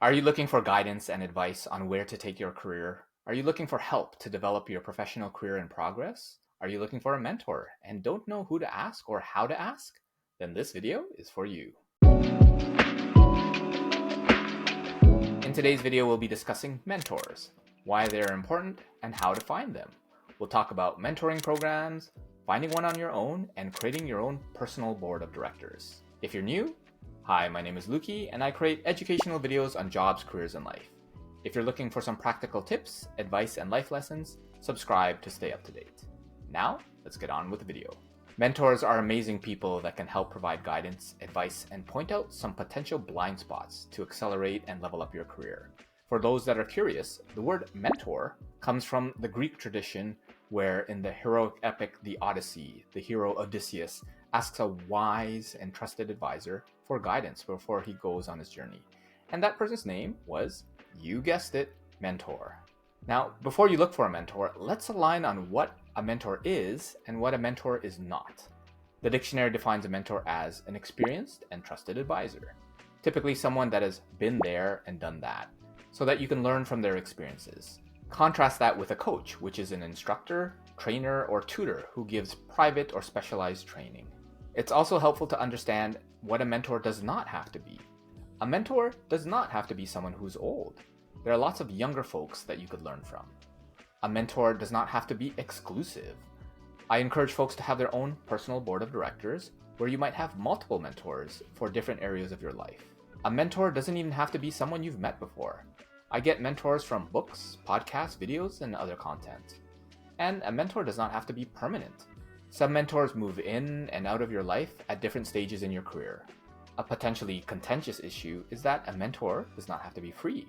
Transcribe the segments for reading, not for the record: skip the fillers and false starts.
Are you looking for guidance and advice on where to take your career? Are you looking for help to develop your professional career in progress? Are you looking for a mentor and don't know who to ask or how to ask? Then this video is for you. In today's video, we'll be discussing mentors, why they're important, and how to find them. We'll talk about mentoring programs, finding one on your own, and creating your own personal board of directors. If you're new, hi, my name is Luki, and I create educational videos on jobs, careers, and life. If you're looking for some practical tips, advice, and life lessons, subscribe to stay up to date. Now, let's get on with the video. Mentors are amazing people that can help provide guidance, advice, and point out some potential blind spots to accelerate and level up your career. For those that are curious, the word mentor comes from the Greek tradition where in the heroic epic The Odyssey, the hero Odysseus asks a wise and trusted advisor for guidance before he goes on his journey. And that person's name was, you guessed it, mentor. Now, before you look for a mentor, let's align on what a mentor is and what a mentor is not. The dictionary defines a mentor as an experienced and trusted advisor, typically someone that has been there and done that, so that you can learn from their experiences. Contrast that with a coach, which is an instructor, trainer, or tutor who gives private or specialized training. It's also helpful to understand what a mentor does not have to be. A mentor does not have to be someone who's old. There are lots of younger folks that you could learn from. A mentor does not have to be exclusive. I encourage folks to have their own personal board of directors where you might have multiple mentors for different areas of your life. A mentor doesn't even have to be someone you've met before. I get mentors from books, podcasts, videos, and other content. And a mentor does not have to be permanent. Some mentors move in and out of your life at different stages in your career. A potentially contentious issue is that a mentor does not have to be free.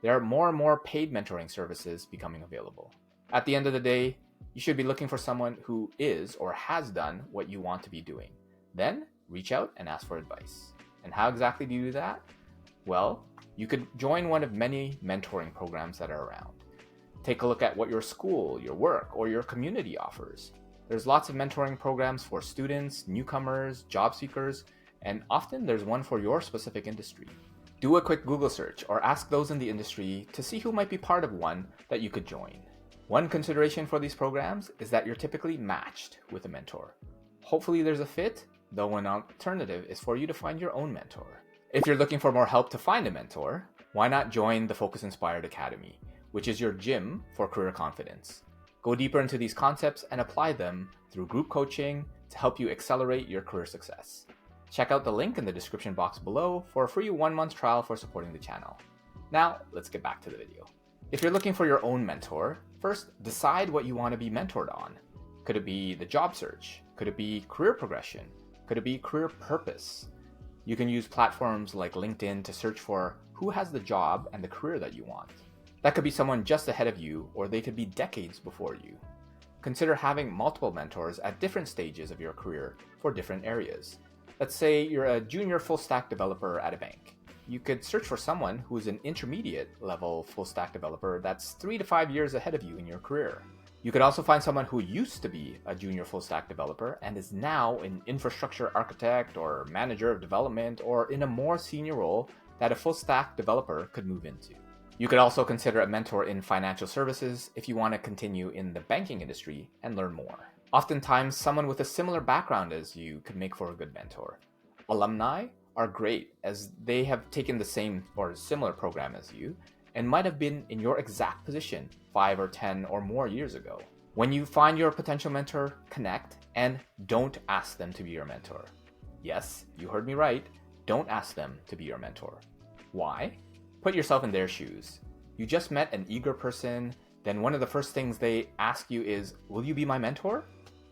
There are more and more paid mentoring services becoming available. At the end of the day, you should be looking for someone who is or has done what you want to be doing. Then, reach out and ask for advice. And how exactly do you do that? Well, you could join one of many mentoring programs that are around. Take a look at what your school, your work, or your community offers. There's lots of mentoring programs for students, newcomers, job seekers, and often there's one for your specific industry. Do a quick Google search or ask those in the industry to see who might be part of one that you could join. One consideration for these programs is that you're typically matched with a mentor. Hopefully there's a fit, though an alternative is for you to find your own mentor. If you're looking for more help to find a mentor, why not join the Focus Inspired Academy, which is your gym for career confidence. Go deeper into these concepts and apply them through group coaching to help you accelerate your career success. Check out the link in the description box below for a free 1-month trial for supporting the channel. Now, let's get back to the video. If you're looking for your own mentor, first decide what you want to be mentored on. Could it be the job search? Could it be career progression? Could it be career purpose? You can use platforms like LinkedIn to search for who has the job and the career that you want. That could be someone just ahead of you, or they could be decades before you. Consider having multiple mentors at different stages of your career for different areas. Let's say you're a junior full-stack developer at a bank. You could search for someone who is an intermediate level full-stack developer that's 3 to 5 years ahead of you in your career. You could also find someone who used to be a junior full-stack developer and is now an infrastructure architect or manager of development or in a more senior role that a full-stack developer could move into. You could also consider a mentor in financial services if you want to continue in the banking industry and learn more. Oftentimes, someone with a similar background as you could make for a good mentor. Alumni are great as they have taken the same or similar program as you and might have been in your exact position 5 or 10 or more years ago. When you find your potential mentor, connect and don't ask them to be your mentor. Yes, you heard me right. Don't ask them to be your mentor. Why? Put yourself in their shoes. You just met an eager person, then one of the first things they ask you is, will you be my mentor?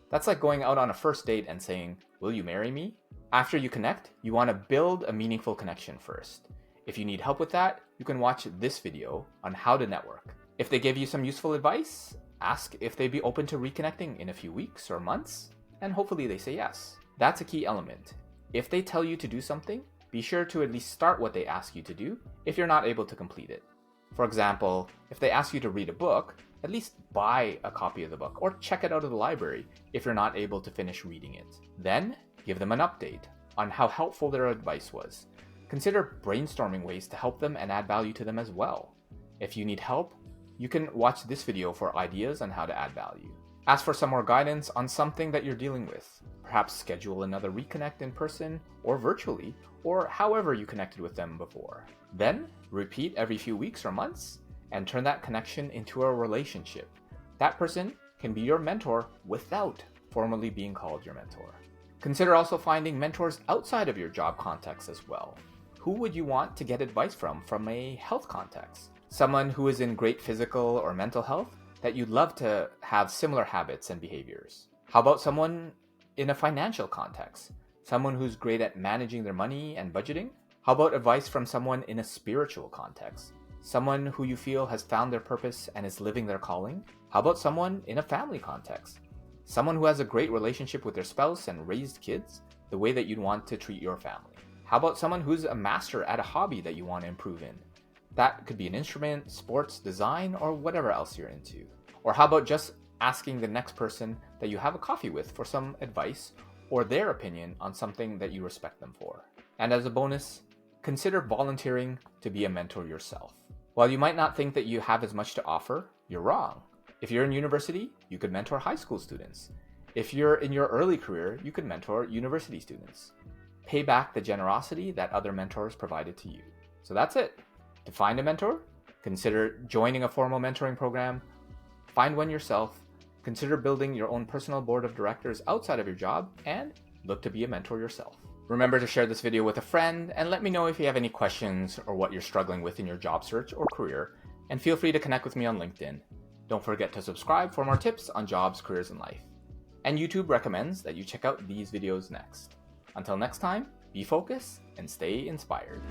That's like going out on a first date and saying, will you marry me? After you connect, you want to build a meaningful connection first. If you need help with that, you can watch this video on how to network. If they give you some useful advice, ask if they'd be open to reconnecting in a few weeks or months, and hopefully they say yes. That's a key element. If they tell you to do something, be sure to at least start what they ask you to do if you're not able to complete it. For example, if they ask you to read a book, at least buy a copy of the book or check it out of the library if you're not able to finish reading it. Then, give them an update on how helpful their advice was. consider brainstorming ways to help them and add value to them as well. If you need help, you can watch this video for ideas on how to add value. Ask for some more guidance on something that you're dealing with. Perhaps schedule another reconnect in person or virtually, or however you connected with them before. Then, repeat every few weeks or months and turn that connection into a relationship. That person can be your mentor without formally being called your mentor. Consider also finding mentors outside of your job context as well. Who would you want to get advice from a health context? Someone who is in great physical or mental health that you'd love to have similar habits and behaviors. How about someone in a financial context? Someone who's great at managing their money and budgeting? How about advice from someone in a spiritual context? Someone who you feel has found their purpose and is living their calling? How about someone in a family context? Someone who has a great relationship with their spouse and raised kids the way that you'd want to treat your family? How about someone who's a master at a hobby that you want to improve in? That could be an instrument, sports, design, or whatever else you're into. Or how about just asking the next person that you have a coffee with for some advice or their opinion on something that you respect them for? And as a bonus, consider volunteering to be a mentor yourself. While you might not think that you have as much to offer, you're wrong. If you're in university, you could mentor high school students. If you're in your early career, you could mentor university students. Pay back the generosity that other mentors provided to you. So that's it. To find a mentor, consider joining a formal mentoring program, find one yourself, consider building your own personal board of directors outside of your job, and look to be a mentor yourself. Remember to share this video with a friend and let me know if you have any questions or what you're struggling with in your job search or career, and feel free to connect with me on LinkedIn. Don't forget to subscribe for more tips on jobs, careers, and life. And YouTube recommends that you check out these videos next. Until next time, be focused and stay inspired.